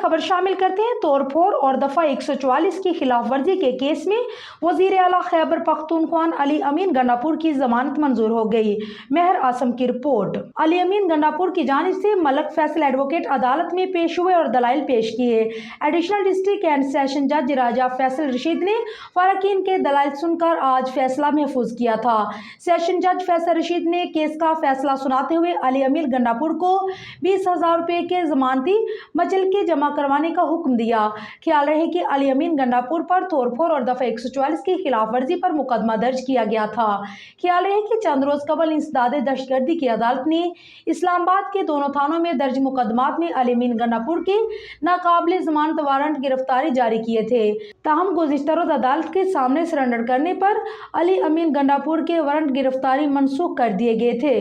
खबर शामिल करते हैं। तोड़ फोड़ और दफा 144 की खिलाफ वर्जी के केस में वजीर आला खैबर पख्तूनख्वा अली अमीन गंडापुर की जमानत मंजूर हो गई। मेहर आसम की रिपोर्ट। अली अमीन गंडापुर की जानिब से मलक फैसल एडवोकेट अदालत में पेश हुए और दलाइल पेश किए। एडिशनल डिस्ट्रिक्ट एंड सेशन जज राजा फैसल रशीद ने फारकीन के दलाइल सुनकर आज फैसला महफूज किया था। सेशन जज फैसल रशीद ने केस का फैसला सुनाते हुए अली अमीन गंडापुर को 20,000 रुपए के जमानती मचलके जमा करवाने का हुक्म दिया। ख्याल रहे कि अली अमीन गंडापुर पर तोड़फोड़ और दफा 144 की खिलाफ वर्जी पर मुकदमा दर्ज किया गया था। ख्याल रहे कि चंद रोज कबल इंसदाद दहशतगर्दी की अदालत ने इस्लामाबाद के दोनों थानों में दर्ज मुकदमात में अली अमीन गंडापुर की नाकाबिले जमानत वारंट गिरफ्तारी जारी किए थे। ताहम गुज़िश्ता रोज अदालत के सामने सरेंडर करने पर अली अमीन गंडापुर के वारंट गिरफ्तारी मनसूख कर दिए गए थे।